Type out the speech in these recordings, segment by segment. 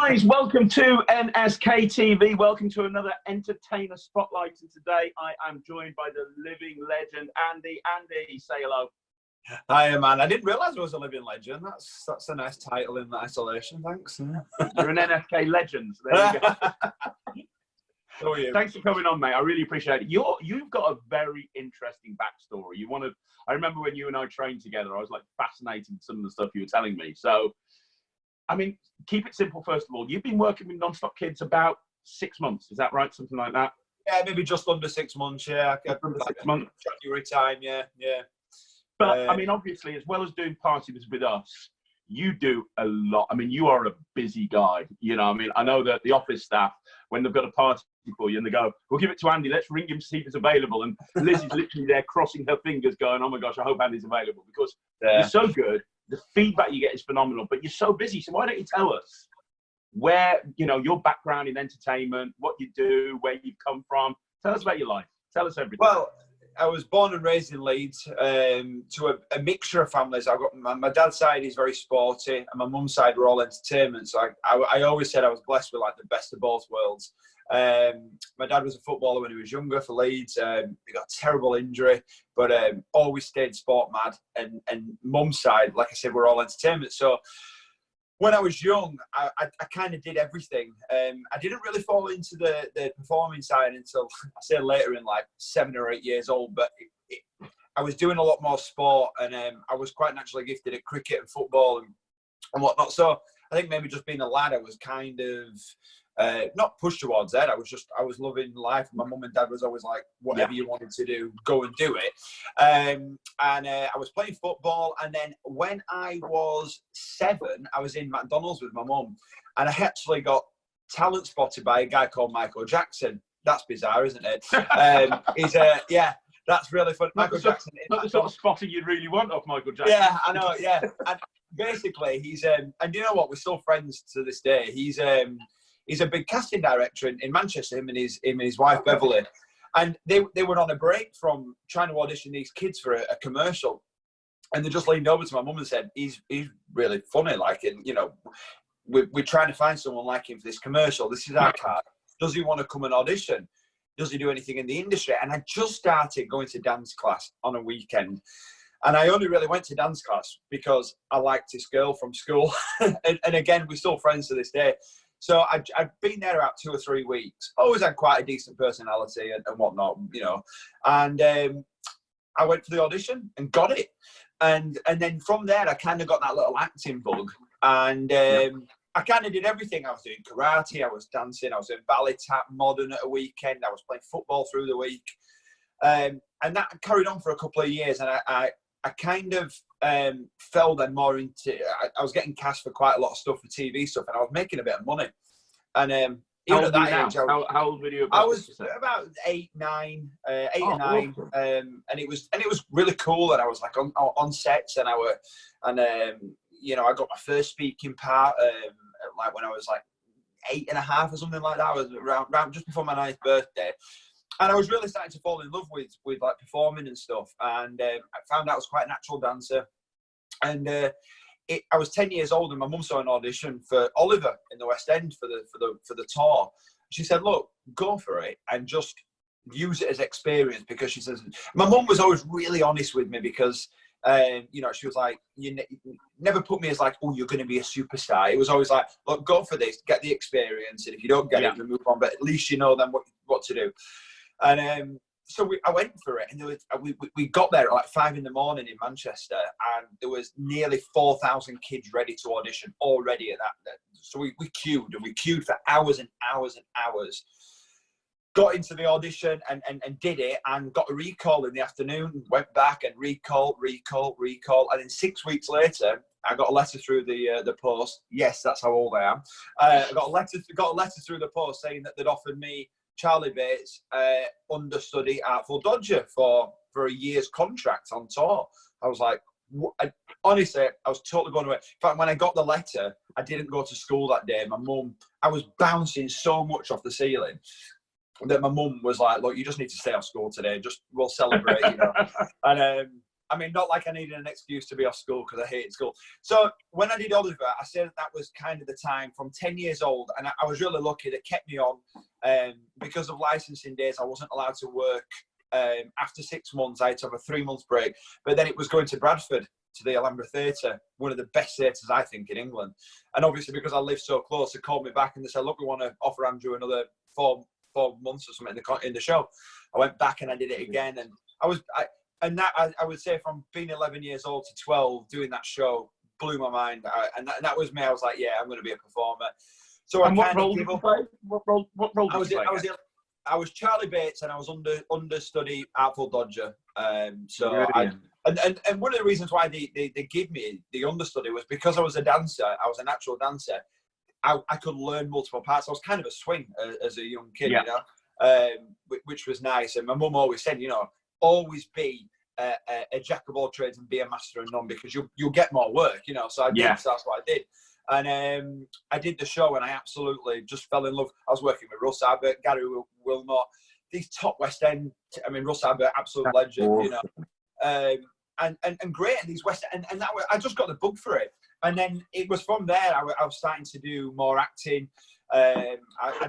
Guys, welcome to NSK TV. Welcome to another Entertainer Spotlight. And today I am joined by the living legend, Andy. Andy, say hello. Hi, man. I didn't realise I was a living legend. That's a nice title in isolation. Thanks. You're an NSK legend. There you go. How are you? Thanks for coming on, mate. I really appreciate it. You've got a very interesting backstory. I remember when you and I trained together, I was like fascinated with some of the stuff you were telling me. So, I mean, keep it simple, first of all. You've been working with Non-Stop Kids about 6 months. Is that right? Something like that? Yeah, maybe just under 6 months, yeah. Under 6 months. January time, yeah. But, I mean, obviously, as well as doing parties with us, you do a lot. I mean, you are a busy guy. You know, I mean, I know that the office staff, when they've got a party for you and they go, we'll give it to Andy, let's ring him to see if it's available. And Liz is literally there crossing her fingers going, oh my gosh, I hope Andy's available, because you're so good. The feedback you get is phenomenal, but you're so busy. So why don't you tell us where, you know, your background in entertainment, what you do, where you've come from? Tell us about your life. Tell us everything. Well, I was born and raised in Leeds to a mixture of families. I've got my dad's side is very sporty, and my mum's side were all entertainment. So I always said I was blessed with like the best of both worlds. My dad was a footballer when he was younger for Leeds. He got a terrible injury, but always stayed sport mad. And mum's side, like I said, we're all entertainment. So when I was young, I kind of did everything. I didn't really fall into the performing side until, I say later, in like 7 or 8 years old. But I was doing a lot more sport, and I was quite naturally gifted at cricket and football and whatnot. So I think maybe just being a lad, I was kind of not pushed towards that. I was loving life. My mum and dad was always like, whatever you wanted to do, go and do it. I was playing football, and then when I was 7, I was in McDonald's with my mum, and I actually got talent spotted by a guy called Michael Jackson. That's bizarre, isn't it? That's really funny. Michael Jackson. Not the sort of spotting you'd really want off Michael Jackson. Yeah, I know. Yeah, and basically, he's and you know what? We're still friends to this day. He's a big casting director in Manchester, him and his wife Beverly. And they were on a break from trying to audition these kids for a commercial. And they just leaned over to my mum and said, he's really funny, like, and, you know, we're trying to find someone like him for this commercial. This is our card. Does he want to come and audition? Does he do anything in the industry? And I just started going to dance class on a weekend. And I only really went to dance class because I liked this girl from school. and again, we're still friends to this day. So I'd been there about 2 or 3 weeks. Always had quite a decent personality and whatnot, you know. And I went for the audition and got it. And then from there, I kind of got that little acting bug. And I kind of did everything. I was doing karate, I was dancing, I was doing ballet, tap, modern at a weekend. I was playing football through the week. And that carried on for a couple of years. And I kind of fell then more into, I was getting cast for quite a lot of stuff for TV stuff, and I was making a bit of money. And even at that age, how old were you? I was about 8, 9, 8 or 9, and it was really cool. And I was like on sets, and you know, I got my first speaking part like when I was like 8 and a half or something like that. I was around just before my 9th birthday. And I was really starting to fall in love with like performing and stuff. And I found out I was quite a natural dancer. And I was 10 years old, and my mum saw an audition for Oliver in the West End for the tour. She said, "Look, go for it and just use it as experience." Because she says, my mum was always really honest with me, because you know, she was like, you never put me as like, oh, you're going to be a superstar. It was always like, look, go for this, get the experience, and if you don't get it, you move on. But at least you know then what to do. And so I went for it, and we got there at like 5 in the morning in Manchester, and there was nearly 4,000 kids ready to audition already at that. So we queued for hours and hours and hours. Got into the audition and did it, and got a recall in the afternoon. Went back and recall, and then 6 weeks later, I got a letter through the post. Yes, that's how old I am. I got a letter through the post saying that they'd offered me Charlie Bates understudy Artful Dodger for a year's contract on tour. I was like, honestly, I was totally blown away. In fact, when I got the letter, I didn't go to school that day. My mum, I was bouncing so much off the ceiling that my mum was like, look, you just need to stay off school today. We'll celebrate, you know. And I mean, not like I needed an excuse to be off school because I hated school. So when I did Oliver, I said that was kind of the time from 10 years old. And I was really lucky that kept me on. Because of licensing days, I wasn't allowed to work. After 6 months, I had to have a 3-month break. But then it was going to Bradford, to the Alhambra Theatre, one of the best theatres, I think, in England. And obviously, because I live so close, they called me back and they said, look, we want to offer Andrew another 4 months or something in the show. I went back and I did it again. And I would say from being 11 years old to 12, doing that show blew my mind. And that was me. I was like, yeah, I'm going to be a performer. So and what role did you play? What role did you play? I was Charlie Bates and I was understudy Artful Dodger. So and one of the reasons why they give me the understudy was because I was a dancer. I was a natural dancer. I could learn multiple parts. I was kind of a swing as a young kid, you know, which was nice. And my mum always said, you know, always be a jack of all trades and be a master of none because you'll get more work, you know. So I did. So that's what I did. And I did the show and I absolutely just fell in love. I was working with Russ Abbott, Gary Wilmot, these top West End. I mean, Russ Abbott, absolute legend, you know. And great in these West End. And that was, I just got the bug for it. And then it was from there I was starting to do more acting. I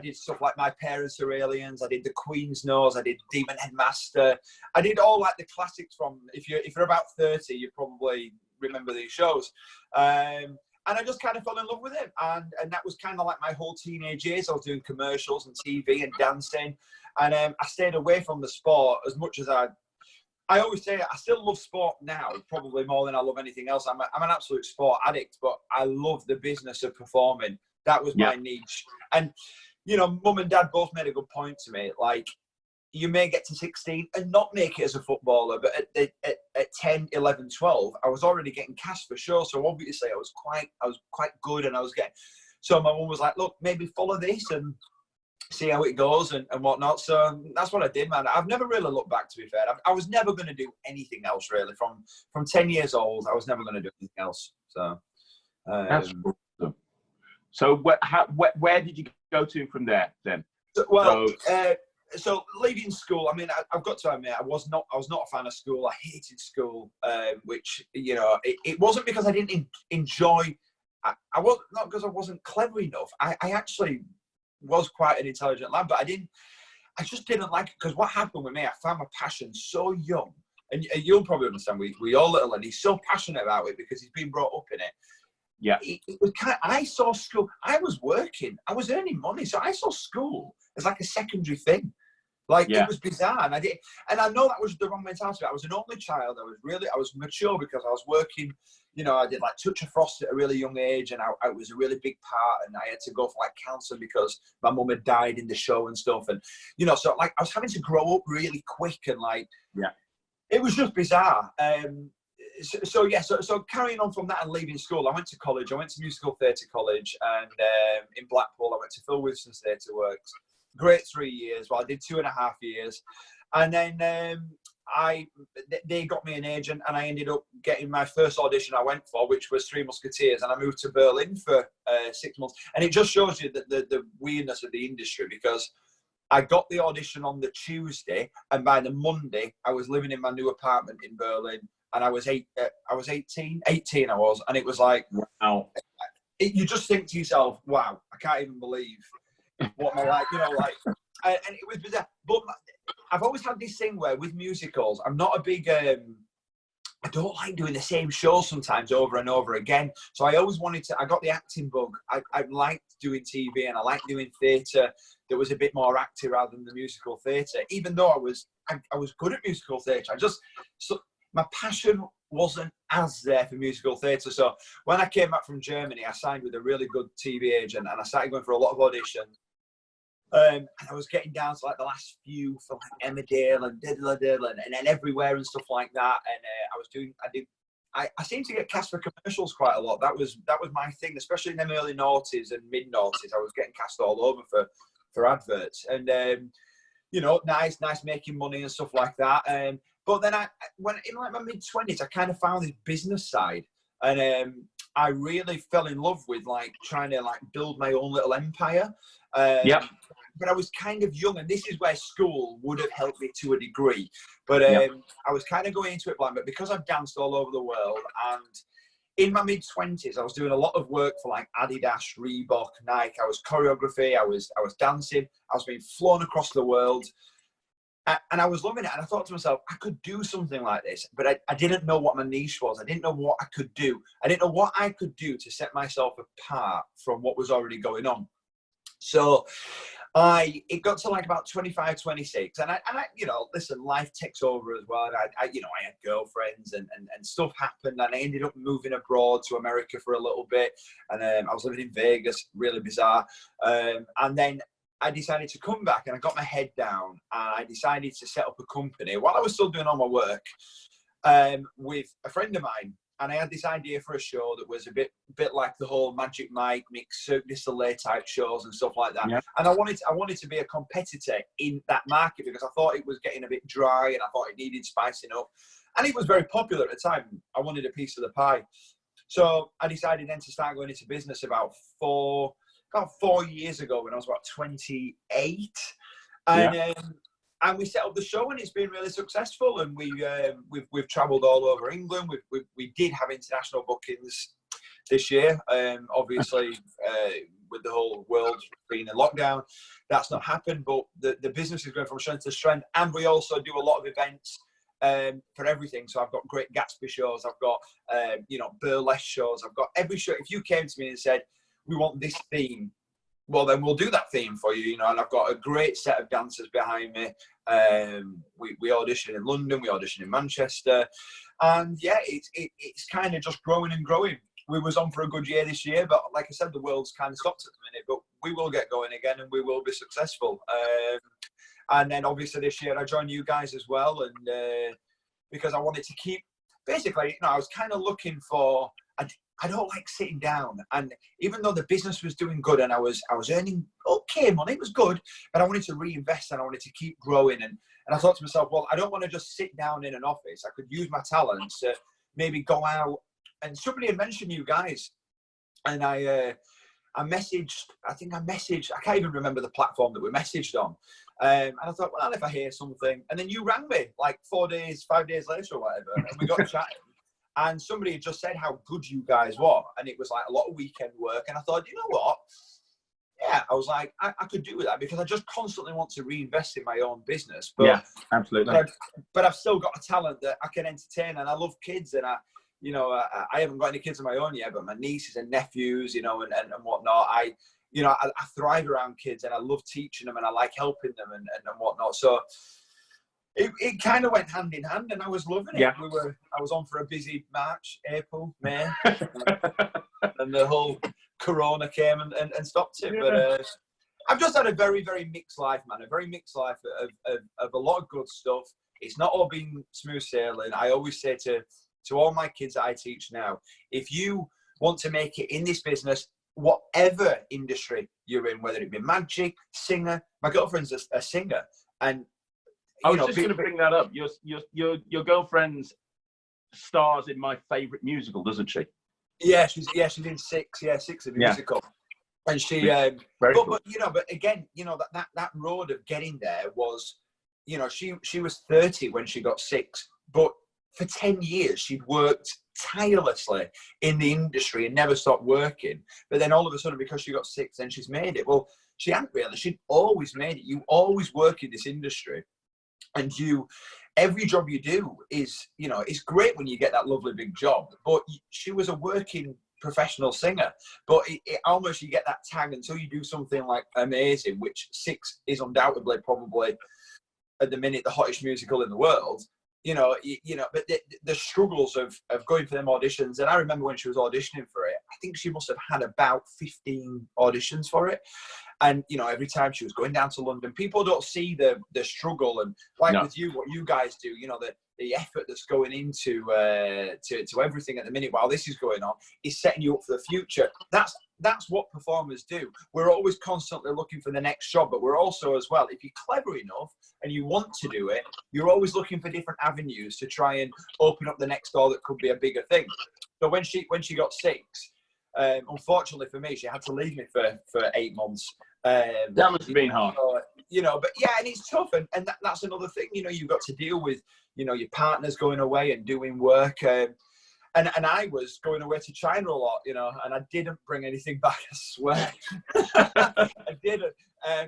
did stuff like My Parents Are Aliens. I did The Queen's Nose. I did Demon Headmaster. I did all like the classics from, if you're about 30, you probably remember these shows. And I just kind of fell in love with it. And that was kind of like my whole teenage years. I was doing commercials and TV and dancing. And I stayed away from the sport as much as I always say I still love sport now, probably more than I love anything else. I'm an absolute sport addict, but I love the business of performing. That was my niche. And, you know, mum and dad both made a good point to me. Like, you may get to 16 and not make it as a footballer, but at 10, 11, 12, I was already getting cast for shows. So obviously I was quite good and I was getting, so my mum was like, look, maybe follow this and see how it goes and whatnot. So that's what I did, man. I've never really looked back, to be fair. I was never going to do anything else really. From 10 years old, I was never going to do anything else. So that's awesome. So where did you go to from there then? So leaving school, I mean, I've got to admit, I was not a fan of school. I hated school, which, you know, it wasn't because I didn't enjoy. I was not because I wasn't clever enough. I actually was quite an intelligent lad, but I just didn't like it because what happened with me, I found my passion so young, and you'll probably understand. We all little, and he's so passionate about it because he's been brought up in it. Yeah, it was I saw school. I was working. I was earning money, so I saw school as like a secondary thing. Like it was bizarre, and I know that was the wrong mentality. I was an only child. I was mature because I was working. You know, I did like Touch of Frost at a really young age, and I was a really big part. And I had to go for like counselling because my mum had died in the show and stuff. And you know, so like I was having to grow up really quick, and like it was just bizarre. So carrying on from that and leaving school, I went to college. I went to musical theatre college, and in Blackpool, I went to Phil Wilson's Theatre Works. Great 3 years. Well, I did 2.5 years, and then they got me an agent, and I ended up getting my first audition I went for, which was Three Musketeers, and I moved to Berlin for 6 months. And it just shows you the weirdness of the industry, because I got the audition on the Tuesday, and by the Monday, I was living in my new apartment in Berlin. And I was 18, and it was like, wow. You just think to yourself, wow, I can't even believe what my life, you know, like, and it was bizarre. But I've always had this thing where with musicals, I'm not a big, I don't like doing the same show sometimes over and over again. So I always I got the acting bug. I liked doing TV, and I liked doing theatre that was a bit more active rather than the musical theatre, even though I was good at musical theatre. My passion wasn't as there for musical theatre. So when I came back from Germany, I signed with a really good TV agent, and I started going for a lot of auditions. And I was getting down to like the last few for like Emmerdale and Diddle and then everywhere and stuff like that. And I seemed to get cast for commercials quite a lot. That was my thing, especially in them early noughties and mid noughties. I was getting cast all over for adverts, and you know, nice making money and stuff like that. But then when in like my mid-20s, I kind of found this business side, and I really fell in love with like trying to like build my own little empire. Yeah. But I was kind of young, and this is where school would have helped me to a degree. But I was kind of going into it blind. But because I've danced all over the world, and in my mid-20s, I was doing a lot of work for like Adidas, Reebok, Nike. I was choreography, I was dancing, I was being flown across the world. And I was loving it. And I thought to myself, I could do something like this, but I didn't know what my niche was. I didn't know what I could do. I didn't know what I could do to set myself apart from what was already going on. So it got to like about 25, 26. And I listen, life takes over as well. And I had girlfriends and stuff happened. And I ended up moving abroad to America for a little bit. And I was living in Vegas, really bizarre. And then I decided to come back, and I got my head down, and I decided to set up a company while I was still doing all my work with a friend of mine. And I had this idea for a show that was a bit like the whole Magic Mike mix Cirque du Soleil type shows and stuff like that. Yeah. And I wanted to be a competitor in that market, because I thought it was getting a bit dry, and I thought it needed spicing up. And it was very popular at the time. I wanted a piece of the pie. So I decided then to start going into business about 4 years ago, when I was about 28. And we set up the show, and it's been really successful. And we've travelled all over England. We did have international bookings this year. Obviously, with the whole world being in lockdown, that's not happened. But the business is going from strength to strength. And we also do a lot of events for everything. So I've got Great Gatsby shows. I've got burlesque shows. I've got every show. If you came to me and said, we want this theme, well, then we'll do that theme for you, and I've got a great set of dancers behind me. We audition in London, we audition in Manchester, and yeah, it's kind of just growing and growing. We was on for a good year this year, but like I said, the world's kind of stopped at the minute, but we will get going again, and we will be successful. And then obviously this year I joined you guys as well, and because I wanted to keep, basically, I was kind of looking for, I don't like sitting down, and even though the business was doing good and I was earning okay money, it was good, but I wanted to reinvest, and I wanted to keep growing. And I thought to myself, well, I don't want to just sit down in an office. I could use my talents to maybe go out. And somebody had mentioned you guys, and I messaged, I can't even remember the platform that we messaged on. And I thought, well, if I hear something, and then you rang me like 5 days later or whatever, and we got chatting. And somebody had just said how good you guys were. And it was like a lot of weekend work. And I thought, you know what? Yeah, I was like, I could do that, because I just constantly want to reinvest in my own business. But, yeah, absolutely. But I've still got a talent that I can entertain, and I love kids. And I haven't got any kids of my own yet, but my nieces and nephews, and whatnot. I thrive around kids, and I love teaching them, and I like helping them and whatnot. So it kind of went hand in hand, and I was loving it. Yeah. I was on for a busy March, April, May, and the whole Corona came and stopped it. Yeah. But I've just had a very, very mixed life, man. A very mixed life of a lot of good stuff. It's not all been smooth sailing. I always say to all my kids that I teach now, if you want to make it in this business, whatever industry you're in, whether it be magic, singer, my girlfriend's a singer, and I was just going to bring that up. Your girlfriend's stars in my favourite musical, doesn't she? Yeah, she's in Six. Yeah, Six, a musical. Yeah. And she, cool. but again, that road of getting there was, she was 30 when she got Six, but for 10 years she'd worked tirelessly in the industry and never stopped working. But then all of a sudden, because she got Six, then she's made it. Well, she hadn't really. She'd always made it. You always work in this industry. And every job you do is, it's great when you get that lovely big job. But she was a working professional singer. But it almost, you get that tag until you do something like amazing, which Six is undoubtedly probably at the minute the hottest musical in the world. But the struggles of going for them auditions. And I remember when she was auditioning for it, I think she must have had about 15 auditions for it. And, every time she was going down to London, people don't see the struggle. And with you, what you guys do, the effort that's going into to everything at the minute while this is going on is setting you up for the future. That's what performers do. We're always constantly looking for the next job, but we're also as well, if you're clever enough and you want to do it, you're always looking for different avenues to try and open up the next door that could be a bigger thing. So when she got Six, Unfortunately for me, she had to leave me for 8 months. That must have been hard. You know, but yeah, and it's tough, and that's another thing. You know, you've got to deal with, you know, your partner's going away and doing work. And I was going away to China a lot, you know, and I didn't bring anything back, I swear. I didn't.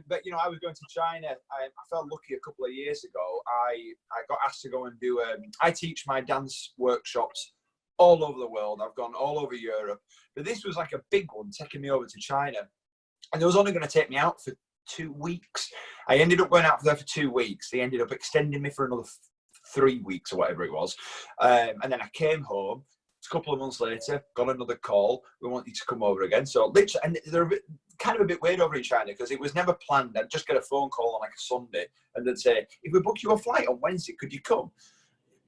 But, you know, I was going to China. I felt lucky a couple of years ago. I got asked to go and do, I teach my dance workshops all over the world. I've gone all over Europe. But this was like a big one, taking me over to China. And it was only going to take me out for 2 weeks. I ended up going out there for 2 weeks. They ended up extending me for another 3 weeks or whatever it was. And then I came home. A couple of months later, got another call. We want you to come over again. So literally, and they're kind of a bit weird over in China because it was never planned. I'd just get a phone call on like a Sunday, and they'd say, "If we book you a flight on Wednesday, could you come?"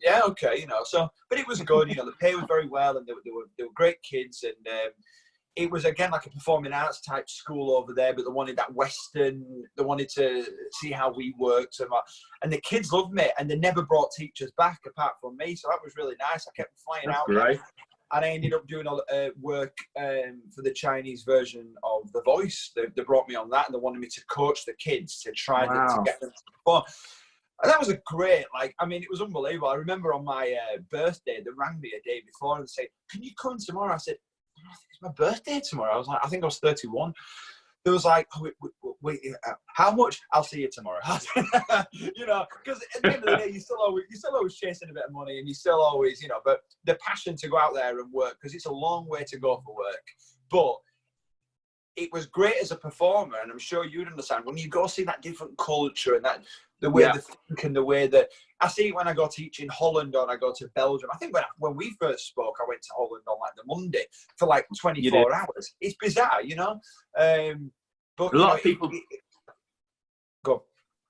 Yeah, okay, you know. So, but it was good. You know, the pay was very well, and they were great kids, and it was again like a performing arts type school over there. But they wanted that Western. They wanted to see how we worked, and the kids loved me. And they never brought teachers back apart from me, so that was really nice. I kept flying out. Great. And I ended up doing work for the Chinese version of The Voice. They brought me on that, and they wanted me to coach the kids to try to get them to perform. And that was a great, like, I mean, it was unbelievable. I remember on my birthday, they rang me a day before and said, "Can you come tomorrow?" I said, "I think it's my birthday tomorrow." I was like, I think I was 31. It was like, "Oh, wait, how much?" "I'll see you tomorrow." You know, because at the end of the day, you're still always chasing a bit of money, and you still always, you know, but the passion to go out there and work, because it's a long way to go for work. But it was great as a performer, and I'm sure you'd understand when you go see that different culture and that the way they think and the way that I see it when I go teach in Holland or I go to Belgium. I think when we first spoke, I went to Holland on like the Monday for like 24 hours. It's bizarre, you know. But a lot of people go.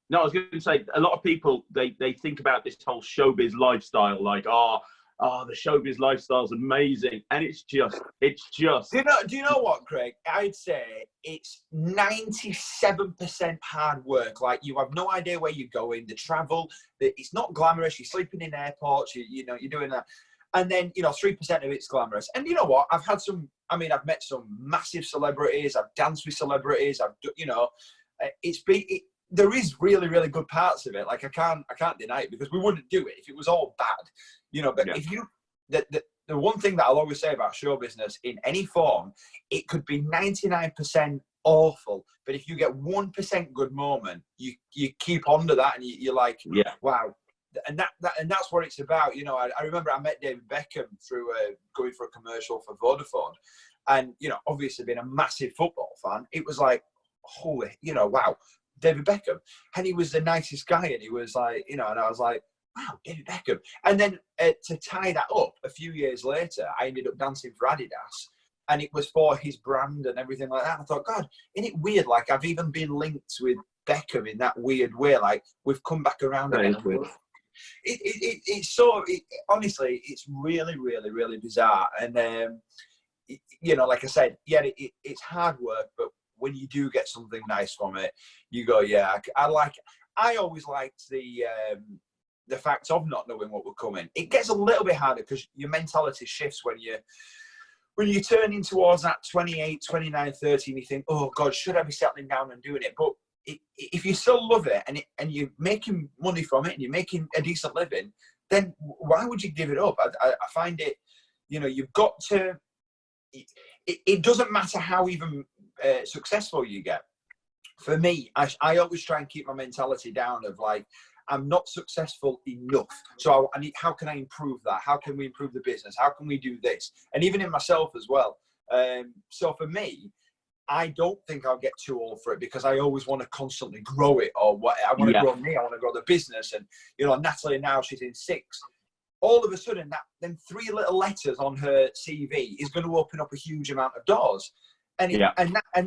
No, I was going to say a lot of people they think about this whole showbiz lifestyle like, oh, the showbiz lifestyle's amazing, and it's just. Do you know what, Craig? I'd say it's 97% hard work. Like, you have no idea where you're going. The travel, it's not glamorous. You're sleeping in airports. You know, you're doing that, and then 3% of it's glamorous. And you know what? I've met some massive celebrities. I've danced with celebrities. There is really, really good parts of it. Like, I can't deny it, because we wouldn't do it if it was all bad, you know. But if you, the one thing that I'll always say about show business in any form, it could be 99% awful, but if you get 1% good moment, you keep on to that, and you're like, wow. And that's what it's about, you know. I remember I met David Beckham through going for a commercial for Vodafone, and obviously being a massive football fan, it was like, holy, wow. David Beckham, and he was the nicest guy, and he was like, and I was like, wow, David Beckham. And then to tie that up, a few years later, I ended up dancing for Adidas, and it was for his brand and everything like that. I thought, God, isn't it weird? Like, I've even been linked with Beckham in that weird way. Like, we've come back around again. Honestly, it's really, really, really bizarre. And like I said, it's hard work, but when you do get something nice from it, you go, yeah, I always liked the fact of not knowing what were coming. It gets a little bit harder because your mentality shifts when you turn in towards that 28, 29, 30, and you think, oh God, should I be settling down and doing it? But if you still love it and you're making money from it and you're making a decent living, then why would you give it up? I find it, you've got to, it doesn't matter how even successful you get. For me, I always try and keep my mentality down of like, I'm not successful enough. So how can I improve that? How can we improve the business? How can we do this? And even in myself as well. So for me, I don't think I'll get too old for it, because I always want to constantly grow it, or what I want to grow me. I want to grow the business. And, Natalie now, she's in 6. All of a sudden, them 3 little letters on her CV is going to open up a huge amount of doors. And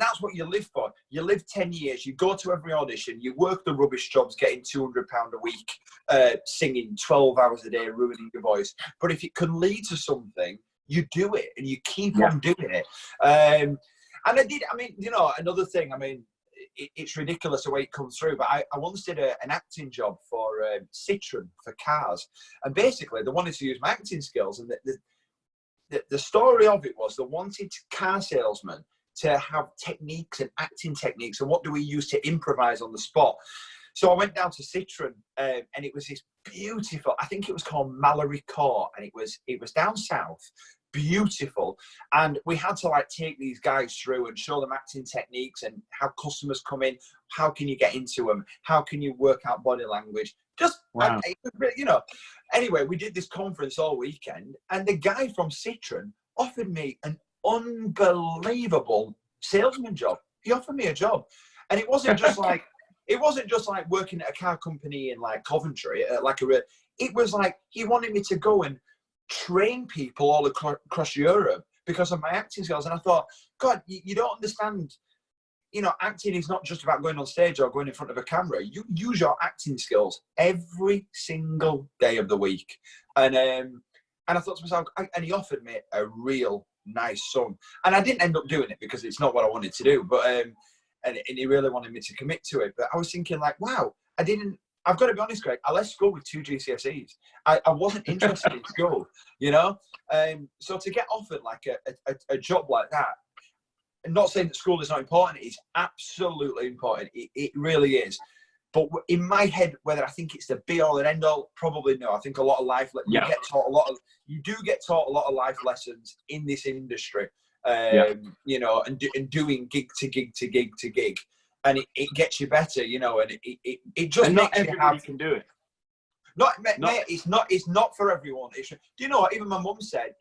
that's what you live for. You live 10 years, you go to every audition, you work the rubbish jobs, getting £200 a week, singing 12 hours a day, ruining your voice. But if it can lead to something, you do it, and you keep on doing it. And another thing, it's ridiculous the way it comes through, but I once did an acting job for Citroen for cars. And basically, they wanted to use my acting skills, and the story of it was they wanted car salesmen to have techniques and acting techniques, and what do we use to improvise on the spot. So I went down to Citroen, and it was this beautiful, I think it was called Mallory Court, and it was down south, beautiful. And we had to like take these guys through and show them acting techniques and how customers come in, how can you get into them, how can you work out body language. Just, wow. You know, anyway, we did this conference all weekend, and the guy from Citroen offered me an unbelievable salesman job. He offered me a job, and it wasn't just like working at a car company in like Coventry, it was like he wanted me to go and train people all across Europe because of my acting skills. And I thought, God, you don't understand. You know, acting is not just about going on stage or going in front of a camera. You use your acting skills every single day of the week. And I thought to myself, and he offered me a real nice sum. And I didn't end up doing it because it's not what I wanted to do. But and he really wanted me to commit to it. But I was thinking like, wow, I've got to be honest, Craig, I left school with 2 GCSEs. I wasn't interested in school, you know? So to get offered like a job like that, I'm not saying that school is not important. It's absolutely important. It really is. But in my head, whether I think it's the be all and end all, probably no. I think a lot of you do get taught a lot of life lessons in this industry. You know, and doing gig to gig to gig to gig, and it gets you better, you know, and it just and makes not everybody can do it. Mate, it's not for everyone. Do you know what? Even my mum said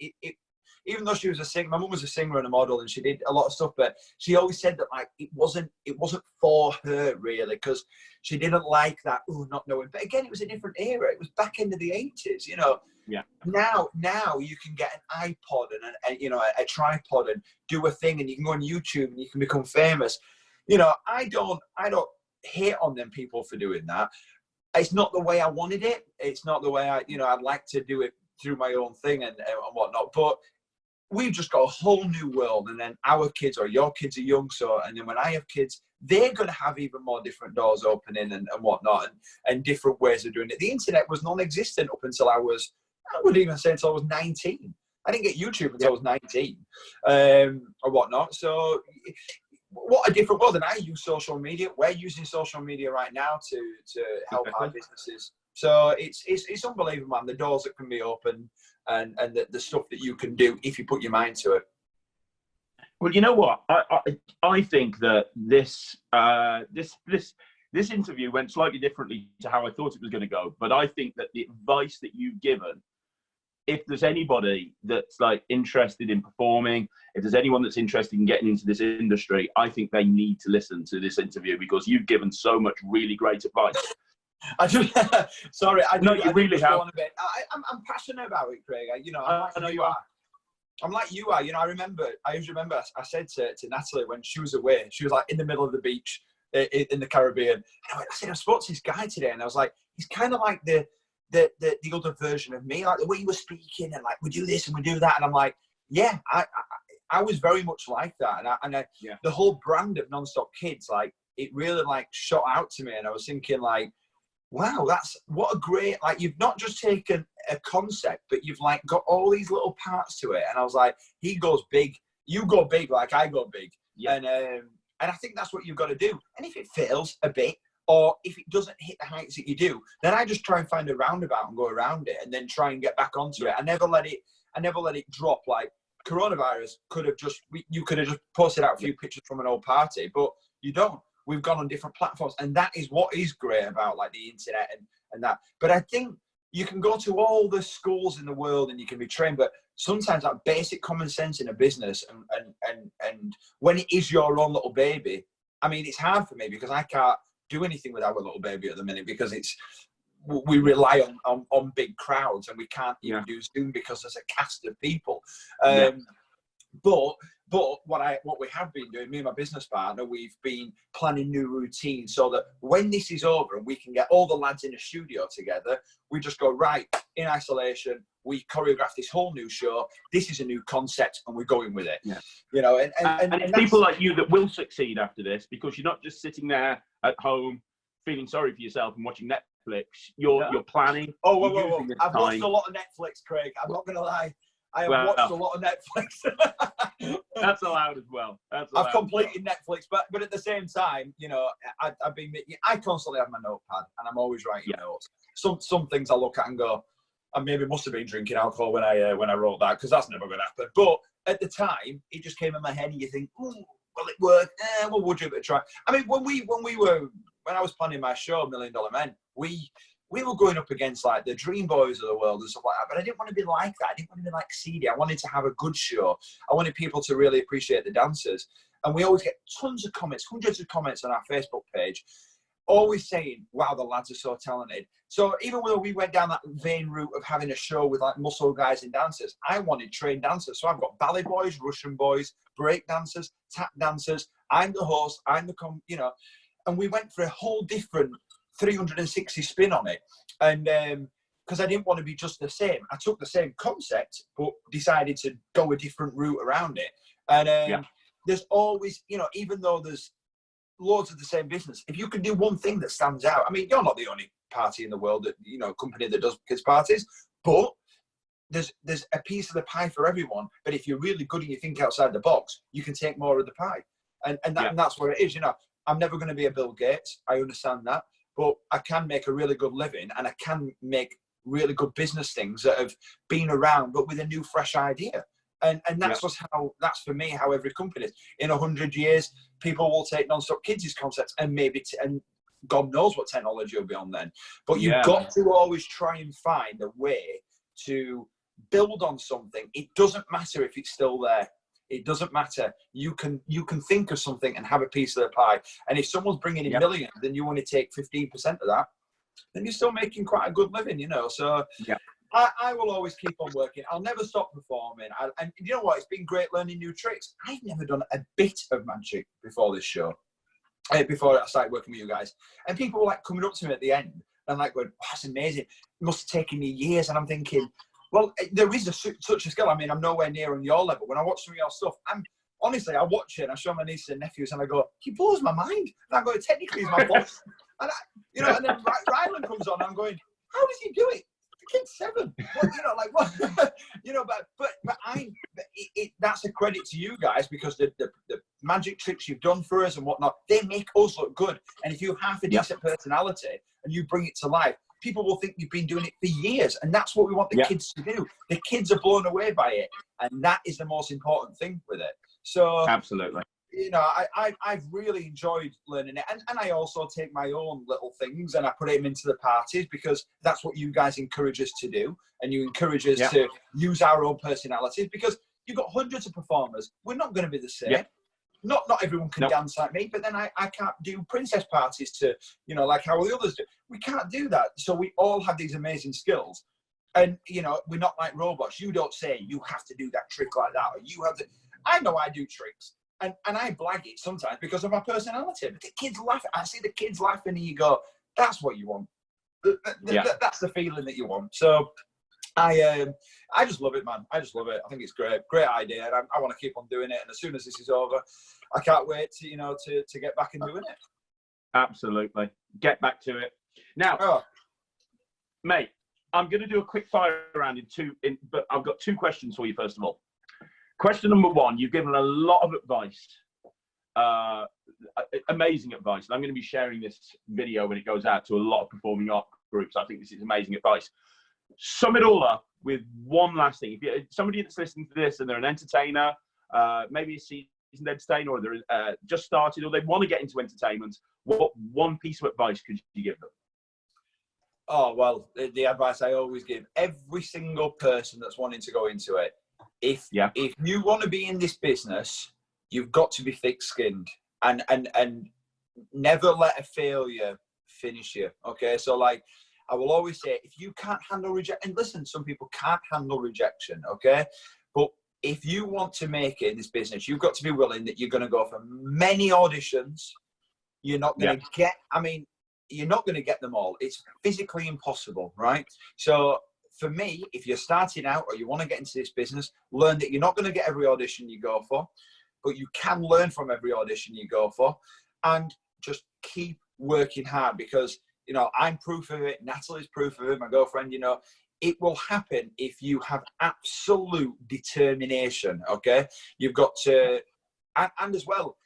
even though she was a singer, my mum was a singer and a model, and she did a lot of stuff, but she always said that like it wasn't for her really, because she didn't like that not knowing. But again, it was a different era. It was back into the 80s, you know. Yeah. Now you can get an iPod and you know a tripod and do a thing, and you can go on YouTube and you can become famous. You know, I don't hate on them people for doing that. It's not the way I wanted it. It's not the way I'd like to do it through my own thing and whatnot. But we've just got a whole new world, and then our kids or your kids are young, and then when I have kids, they're going to have even more different doors opening and whatnot, and different ways of doing it. The internet was non-existent up until I would even say until I was 19. I didn't get YouTube until I was 19, or whatnot. So what a different world. And I use social media. We're using social media right now to help our businesses. So it's unbelievable, man, the doors that can be opened and the stuff that you can do if you put your mind to it. Well, you know what? I think that this interview went slightly differently to how I thought it was going to go. But I think that the advice that you've given, if there's anybody that's like interested in performing, if there's anyone that's interested in getting into this industry, I think they need to listen to this interview because you've given so much really great advice. Sorry, you really have. I'm passionate about it, Craig. You know, I'm like you are. I'm like you are. You know, I always remember I said to Natalie when she was away, she was like in the middle of the beach in the Caribbean. And I said, I spoke to this guy today, and I was like, he's kind of like the other version of me, like the way you were speaking, and like we do this and we do that, and I'm like, yeah, I was very much like that, and the whole brand of Nonstop Kids, like it really like shot out to me, and I was thinking like, wow, that's what a great, like you've not just taken a concept, but you've like got all these little parts to it, and I was like, he goes big, you go big, like I go big, and I think that's what you've got to do, and if it fails a bit, or if it doesn't hit the heights that you do, then I just try and find a roundabout and go around it, and then try and get back onto it. I never let it drop. Like coronavirus you could have just posted out a few pictures from an old party, but you don't. We've gone on different platforms, and that is what is great about like the internet and that. But I think you can go to all the schools in the world and you can be trained, but sometimes that basic common sense in a business and when it is your own little baby, I mean, it's hard for me because I can't do anything with our little baby at the minute because we rely on big crowds, and we can't even do Zoom because there's a cast of people. But what we have been doing, me and my business partner, we've been planning new routines so that when this is over and we can get all the lads in a studio together, we just go, right, in isolation, we choreograph this whole new show. This is a new concept and we're going with it. Yeah. You know, and it's people like you that will succeed after this, because you're not just sitting there at home feeling sorry for yourself and watching Netflix. You're planning. Whoa. I've watched a lot of Netflix, Craig. I'm not going to lie. I have watched a lot of Netflix. That's allowed as well. I've completed Netflix, but at the same time, you know, I constantly have my notepad and I'm always writing notes. Some things I look at and go, I maybe must have been drinking alcohol when I wrote that, because that's never going to happen. But at the time, it just came in my head, and you think, will it work? Well, we'll give it a try. I mean, when I was planning my show, $1 Million Men, we were going up against like the Dream Boys of the world and stuff like that. But I didn't want to be like that. I didn't want to be like seedy. I wanted to have a good show. I wanted people to really appreciate the dancers. And we always get tons of comments, hundreds of comments on our Facebook page, always saying, wow, the lads are so talented. So even though we went down that vein route of having a show with like muscle guys and dancers, I wanted trained dancers. So I've got ballet boys, Russian boys, break dancers, tap dancers. I'm the host. I'm the, and we went for a whole different 360 spin on it. And because I didn't want to be just the same, I took the same concept, but decided to go a different route around it. And there's always, you know, even though there's loads of the same business, if you can do one thing that stands out, I mean, you're not the only party in the world that, you know, company that does kids parties, but there's a piece of the pie for everyone. But if you're really good and you think outside the box, you can take more of the pie. And that's where it is. You know, I'm never going to be a Bill Gates. I understand that. But I can make a really good living, and I can make really good business things that have been around, but with a new, fresh idea. And that's that's for me how every company is. In 100 years, people will take non-stop kids' concepts and and God knows what technology will be on then. But you've got to always try and find a way to build on something. It doesn't matter if it's still there. It doesn't matter. You can think of something and have a piece of the pie. And if someone's bringing in millions, then you want to take 15% of that, then you're still making quite a good living, you know. So I will always keep on working. I'll never stop performing. And you know what? It's been great learning new tricks. I've never done a bit of magic before this show, before I started working with you guys. And people were like coming up to me at the end and like going, oh, that's amazing. It must have taken me years. And I'm thinking, well, there is such a skill. I mean, I'm nowhere near on your level. When I watch some of your stuff, honestly, I watch it and I show my nieces and nephews and I go, he blows my mind. And I go, technically he's my boss. And and then Ryland comes on and I'm going, how does he do it? The kid's 7. What? That's a credit to you guys, because the magic tricks you've done for us and whatnot, they make us look good. And if you have a decent personality and you bring it to life, people will think you've been doing it for years. And that's what we want the kids to do. The kids are blown away by it. And that is the most important thing with it. So absolutely. You know, I've really enjoyed learning it. And I also take my own little things and I put them into the parties, because that's what you guys encourage us to do. And you encourage us to use our own personalities, because you've got hundreds of performers. We're not going to be the same. Yeah. Not everyone can dance like me, but then I can't do princess parties to, you know, like how all the others do. We can't do that. So we all have these amazing skills. And, you know, we're not like robots. You don't say you have to do that trick like that, or you have to. I know I do tricks. And I blag it sometimes because of my personality. But the kids laugh. I see the kids laughing and you go, that's what you want. That's the feeling that you want. So I just love it, man. I just love it. I think it's great. Great idea. And I want to keep on doing it. And as soon as this is over, I can't wait to, you know, to get back and doing it. Absolutely. Get back to it. Now, mate, I'm going to do a quick fire round but I've got 2 questions for you, first of all. Question number 1, you've given a lot of advice, amazing advice. And I'm going to be sharing this video when it goes out to a lot of performing art groups. I think this is amazing advice. Sum it all up with one last thing. If you're somebody that's listening to this and they're an entertainer, maybe a seasoned entertainer, or they're just started, or they want to get into entertainment, what one piece of advice could you give them? Oh, well, the advice I always give every single person that's wanting to go into it. If you want to be in this business, you've got to be thick-skinned and never let a failure finish you. Okay, so like I will always say, if you can't handle rejection, and listen, some people can't handle rejection. Okay, but if you want to make it in this business, you've got to be willing that you're going to go for many auditions. You're not going to get. I mean, you're not going to get them all. It's physically impossible, right? So. For me, if you're starting out or you want to get into this business, learn that you're not going to get every audition you go for, but you can learn from every audition you go for, and just keep working hard, because you know, I'm proof of it. Natalie's proof of it. My girlfriend, you know, it will happen if you have absolute determination. Okay, you've got to, and as well,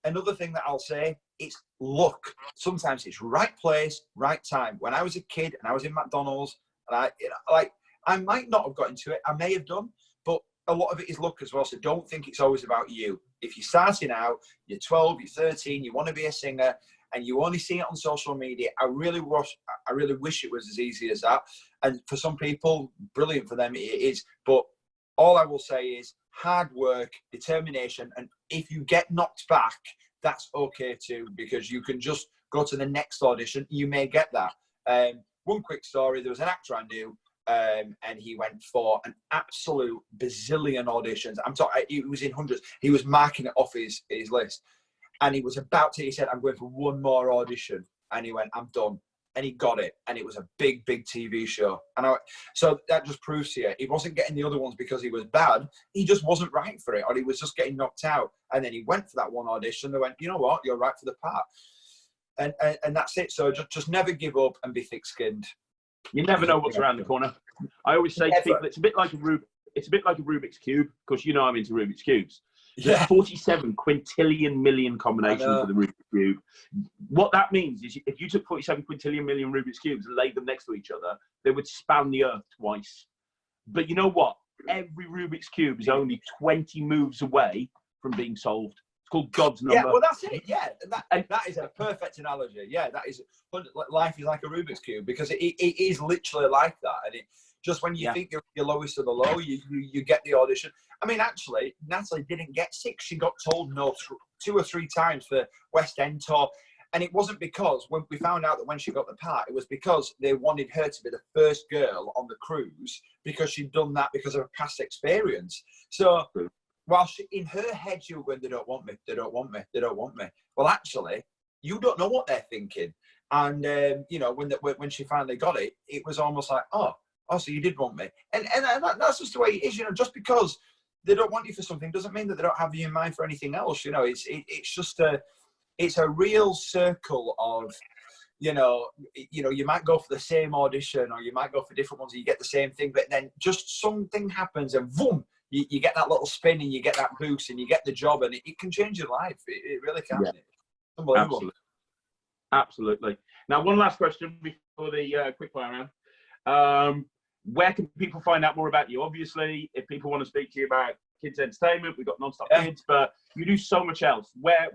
another thing that I'll say, it's luck. Sometimes it's right place, right time. When I was a kid and I was in McDonald's, and I might not have got into it. I may have done, but a lot of it is luck as well. So don't think it's always about you. If you're starting out, you're 12, you're 13, you want to be a singer, and you only see it on social media, I really wish it was as easy as that. And for some people, brilliant for them, it is. But all I will say is hard work, determination, and if you get knocked back, that's okay too, because you can just go to the next audition. You may get that. One quick story: there was an actor I knew, and he went for an absolute bazillion auditions. I'm talking, it was in hundreds. He was marking it off his list, and he was about to. He said, "I'm going for one more audition," and he went, "I'm done." And he got it, and it was a big TV show. And so that just proves to you, he wasn't getting the other ones because he was bad. He just wasn't right for it, or he was just getting knocked out. And then he went for that one audition. They went, "You know what? You're right for the part." And that's it. So just never give up and be thick-skinned. You never know what's around the corner. I always say to people, it's a bit like a Rubik's Cube, because you know I'm into Rubik's Cubes. There's 47 quintillion million combinations of the Rubik's Cube. What that means is if you took 47 quintillion million Rubik's Cubes and laid them next to each other, they would span the Earth twice. But you know what? Every Rubik's Cube is only 20 moves away from being solved. It's called God's number. Yeah, well, that's it. Yeah, that is a perfect analogy. Yeah, that is, life is like a Rubik's Cube, because it is literally like that. And just when you think you're lowest of the low, you get the audition. I mean, actually, Natalie didn't get sick. She got told no 2 or 3 times for West End tour. And it wasn't because, when we found out that when she got the part, it was because they wanted her to be the first girl on the cruise, because she'd done that because of her past experience. So while in her head, she was going, "They don't want me, they don't want me, they don't want me." Well, actually, you don't know what they're thinking. And, you know, when she finally got it, it was almost like, oh, so you did want me. And that's just the way it is, you know. Just because they don't want you for something doesn't mean that they don't have you in mind for anything else. You know, it's just it's a real circle of, you know, you might go for the same audition, or you might go for different ones, and you get the same thing, but then just something happens and boom, you get that little spin, and you get that boost, and you get the job, and it can change your life. It really can. Yeah. Unbelievable. Absolutely. Now, one last question before the quick fire round. Where can people find out more about you? Obviously, if people want to speak to you about kids entertainment, we've got Non-Stop Kids, but you do so much else. Where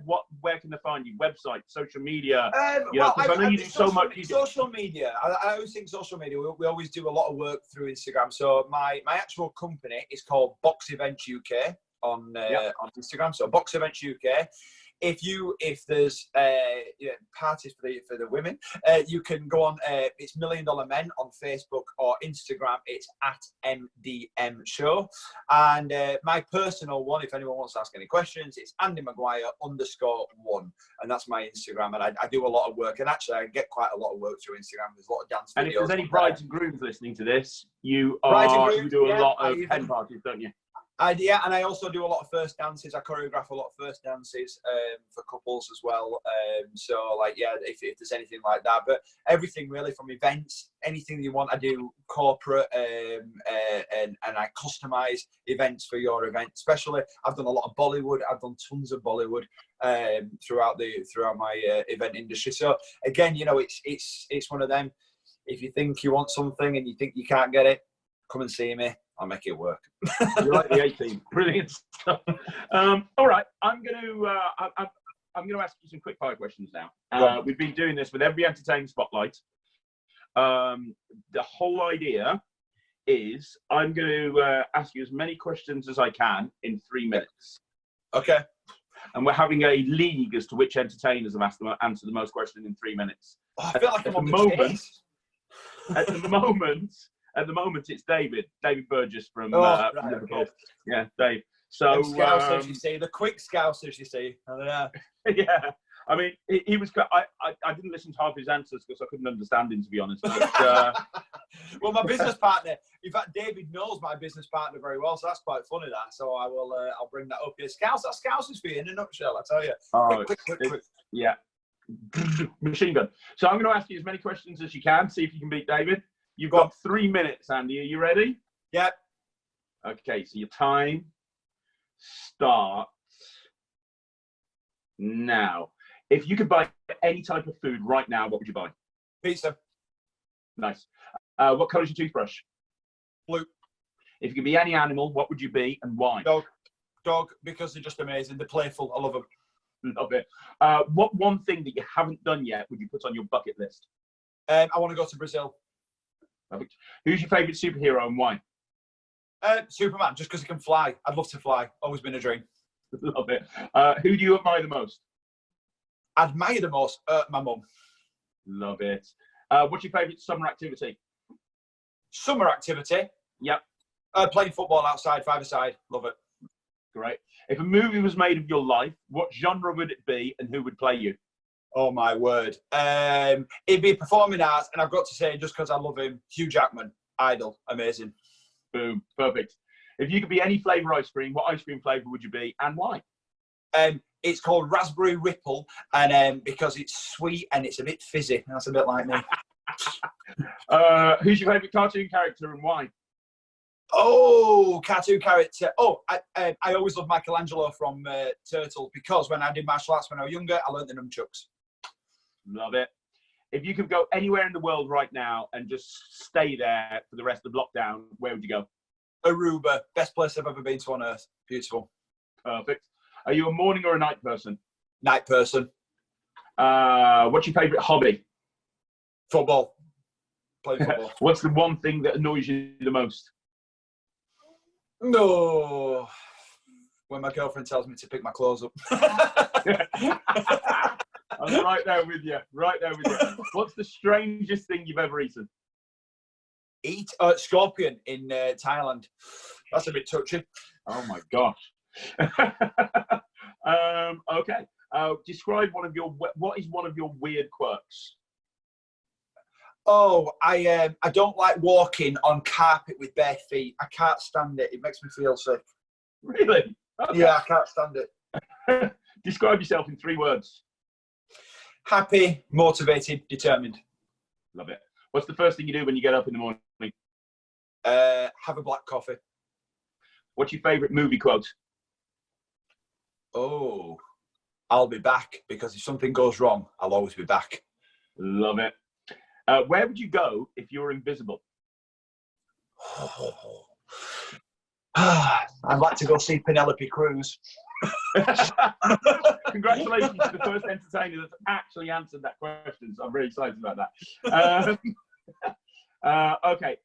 can they find you? Website, social media? I know you do so much. Social media. I always think social media. We always do a lot of work through Instagram. So my actual company is called Box Events UK on Instagram. So Box Events UK. If there's parties for the women, you can go on. It's $1 Million Men on Facebook or Instagram. It's @MDM Show. And my personal one, if anyone wants to ask any questions, it's Andy Maguire _1, and that's my Instagram. And I do a lot of work, and actually I get quite a lot of work through Instagram. There's a lot of dance videos. And if there's any brides and grooms listening to this, you do a lot of hen parties, don't you? And I also do a lot of first dances. I choreograph a lot of first dances for couples as well. So, like, yeah, if there's anything like that. But everything really, from events, anything you want. I do corporate and I customize events for your event. Especially, I've done a lot of Bollywood. I've done tons of Bollywood throughout my event industry. So, again, you know, it's one of them. If you think you want something and you think you can't get it, come and see me. I'll make it work. You like the 18. Brilliant stuff. All right, I'm going to ask you some quick fire questions now. We've been doing this with every entertainment spotlight. The whole idea is I'm going to ask you as many questions as I can in 3 minutes. Okay. And we're having a league as to which entertainers have answered the most questions in 3 minutes. Oh, I feel like I'm on the chase. At the moment, it's David Burgess from Liverpool. Okay. Yeah, Dave. So Scousers, you see, the quick Scousers, you see. Yeah, I mean, he was. I didn't listen to half his answers because I couldn't understand him, to be honest. But, well, my business partner, in fact, David knows my business partner very well, so that's quite funny. That, so I will. I'll bring that up here. Scousers for you in a nutshell. I tell you. Oh, quick. Yeah. Machine gun. So I'm going to ask you as many questions as you can. See if you can beat David. You've got 3 minutes, Andy. Are you ready? Yep. Okay, so your time starts now. If you could buy any type of food right now, what would you buy? Pizza. Nice. What colour is your toothbrush? Blue. If you could be any animal, what would you be and why? Dog. Dog, because they're just amazing. They're playful. I love them. Love it. What one thing that you haven't done yet would you put on your bucket list? I want to go to Brazil. Perfect. Who's your favourite superhero and why? Superman, just because he can fly. I'd love to fly. Always been a dream. Love it. Who do you admire the most? Admire the most? My mum. Love it. What's your favourite summer activity? Summer activity? Yep. Playing football outside, five-a-side. Love it. Great. If a movie was made of your life, what genre would it be and who would play you? Oh, my word. It'd be performing arts, and I've got to say, just because I love him, Hugh Jackman, idol, amazing. Boom. Perfect. If you could be any flavour ice cream, what ice cream flavour would you be and why? It's called Raspberry Ripple, and because it's sweet and it's a bit fizzy. That's a bit like me. Who's your favourite cartoon character and why? Oh, cartoon character. Oh, I always loved Michelangelo from Turtle, because when I did martial arts when I was younger, I learned the nunchucks. Love it. If you could go anywhere in the world right now and just stay there for the rest of lockdown, where would you go? Aruba, best place I've ever been to on earth. Beautiful. Perfect. Are you a morning or a night person? Night person. What's your favourite hobby? Football. Playing football. What's the one thing that annoys you the most? No. When my girlfriend tells me to pick my clothes up. I'm right there with you. Right there with you. What's the strangest thing you've ever eaten? Scorpion in Thailand. That's a bit touchy. Oh my gosh. Okay. Describe what is one of your weird quirks? Oh, I don't like walking on carpet with bare feet. I can't stand it. It makes me feel sick. Really? Okay. Yeah, I can't stand it. Describe yourself in 3 words. Happy, motivated, determined. Love it. What's the first thing you do when you get up in the morning? Have a black coffee. What's your favourite movie quote? Oh, I'll be back, because if something goes wrong, I'll always be back. Love it. Where would you go if you were invisible? I'd like to go see Penelope Cruz. Congratulations to the first entertainer that's actually answered that question. So I'm really excited about that. Okay.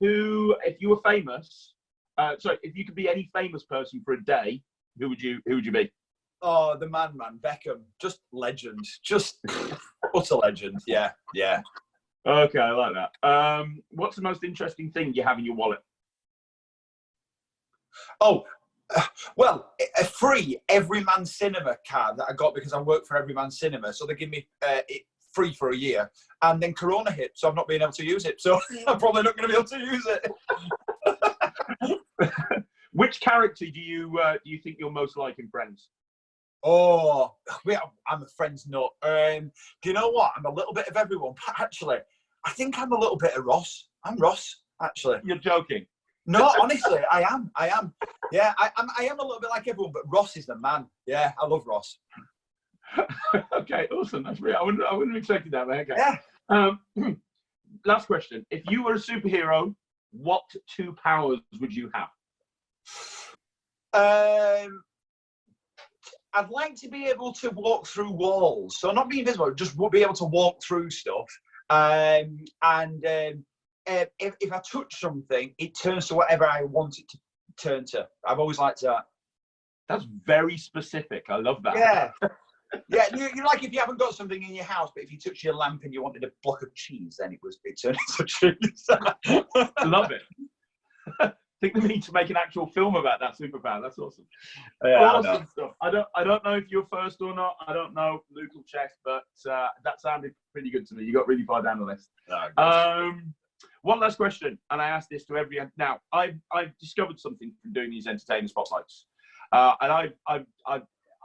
If you were famous, if you could be any famous person for a day, who would you be? Oh, the man, Beckham. Just legend. Just utter legend. Yeah, yeah. Okay, I like that. What's the most interesting thing you have in your wallet? Oh, well, a free Everyman Cinema card that I got because I work for Everyman Cinema. So they give me it free for a year. And then Corona hit, so I've not been able to use it. So I'm probably not going to be able to use it. Which character do you think you're most like in Friends? Oh, I'm a Friends nut. Do you know what? I'm a little bit of everyone. But actually, I think I'm a little bit of Ross. I'm Ross, actually. You're joking. No, honestly, I am. Yeah, I am a little bit like everyone, but Ross is the man. Yeah, I love Ross. Okay, awesome. That's real. I wouldn't have expected that, but okay. Yeah. Last question. If you were a superhero, what 2 powers would you have? I'd like to be able to walk through walls. So not be invisible, just be able to walk through stuff. If I touch something, it turns to whatever I want it to turn to. I've always liked that. That's very specific. I love that. Yeah. Yeah, you like if you haven't got something in your house, but if you touch your lamp and you wanted a block of cheese, then it turned into cheese. Love it. I think they need to make an actual film about that superpower. That's awesome. Yeah, awesome stuff. I don't know if you're first or not. I don't know, Luke will check, but that sounded pretty good to me. You got really far down the list. One last question, and I ask this to everyone. Now, I've discovered something from doing these entertainment spotlights, and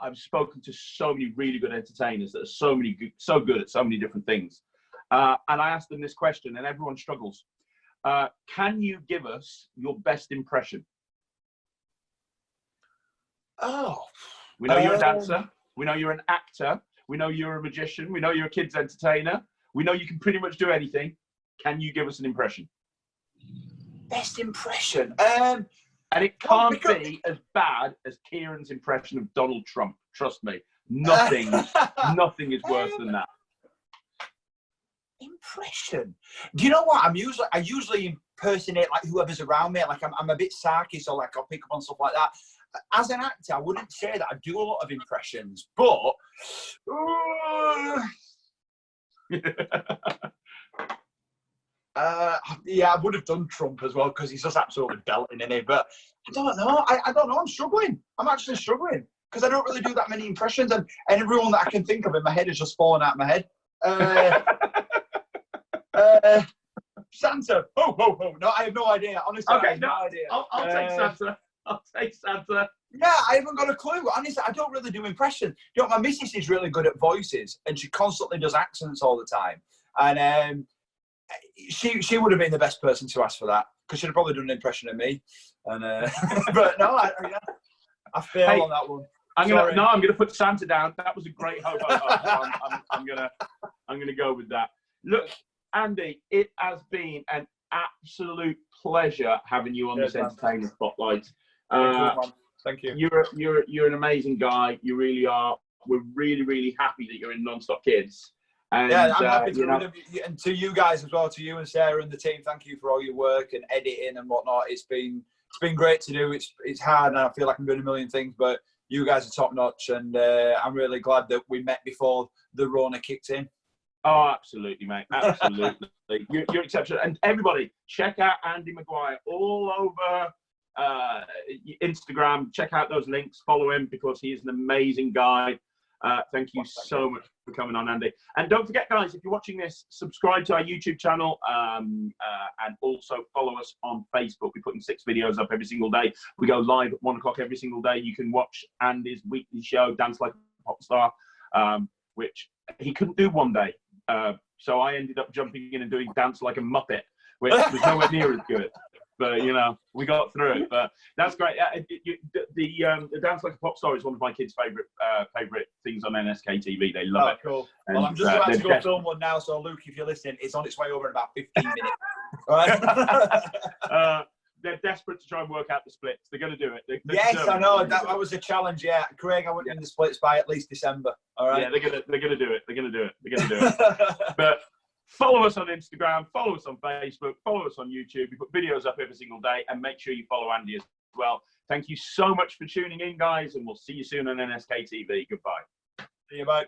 I've spoken to so many really good entertainers that are so good at so many different things. And I asked them this question, and everyone struggles. Can you give us your best impression? Oh. We know you're a dancer. We know you're an actor. We know you're a magician. We know you're a kids entertainer. We know you can pretty much do anything. Can you give us an impression? Best impression? And it can't be as bad as Kieran's impression of Donald Trump. Trust me. Nothing is worse than that. Impression? Do you know what? I usually impersonate like whoever's around me. Like I'm a bit sarky, so like I'll pick up on stuff like that. As an actor, I wouldn't say that I do a lot of impressions, but yeah, I would have done Trump as well because he's just absolutely belting in it. But I don't know. I don't know. I'm struggling. I'm actually struggling because I don't really do that many impressions, and everyone that I can think of in my head is just falling out of my head. Santa. Ho, ho, ho. No, I have no idea. Honestly, okay, I have no idea. I'll take Santa. I'll take Santa. Yeah, I haven't got a clue. Honestly, I don't really do impressions. You know, my missus is really good at voices, and she constantly does accents all the time. And she would have been the best person to ask for that because she'd have probably done an impression of me. And but no, I fail on that one. I'm gonna put Santa down. That was a great ho ho ho. I'm gonna go with that. Look, Andy, it has been an absolute pleasure having you on this entertainment spotlight. Thank you. You're an amazing guy. You really are. We're really happy that you're in Non-Stop Kids. And, yeah, I'm happy to and to you guys as well, to you and Sarah and the team. Thank you for all your work and editing and whatnot. It's been great to do. It's hard, and I feel like I'm doing a million things, but you guys are top notch, and I'm really glad that we met before the Rona kicked in. Oh, absolutely, mate. Absolutely. You're exceptional. And everybody, check out Andy Maguire all over Instagram. Check out those links. Follow him because he is an amazing guy. Thank you so much for coming on, Andy. And don't forget, guys, if you're watching this, subscribe to our YouTube channel and also follow us on Facebook. We're putting 6 videos up every single day. We go live at 1 o'clock every single day. You can watch Andy's weekly show, Dance Like a Pop Star, which he couldn't do one day. So I ended up jumping in and doing Dance Like a Muppet, which was nowhere near as good. But, you know, we got through it. But that's great. The Dance Like a Pop Star is one of my kids' favourite things on NSK TV. They love it. Cool. And, well, I'm just about to go film one now. So, Luke, if you're listening, it's on its way over in about 15 minutes. All right? They're desperate to try and work out the splits. They're going to do it. Yes, I know. That was a challenge, yeah. Craig, I want in the splits by at least December. All right? Yeah, they're going to do it. They're going to do it. But follow us on Instagram, follow us on Facebook, follow us on YouTube. We put videos up every single day, and make sure you follow Andy as well. Thank you so much for tuning in, guys, and we'll see you soon on NSK TV. Goodbye. See you, mate.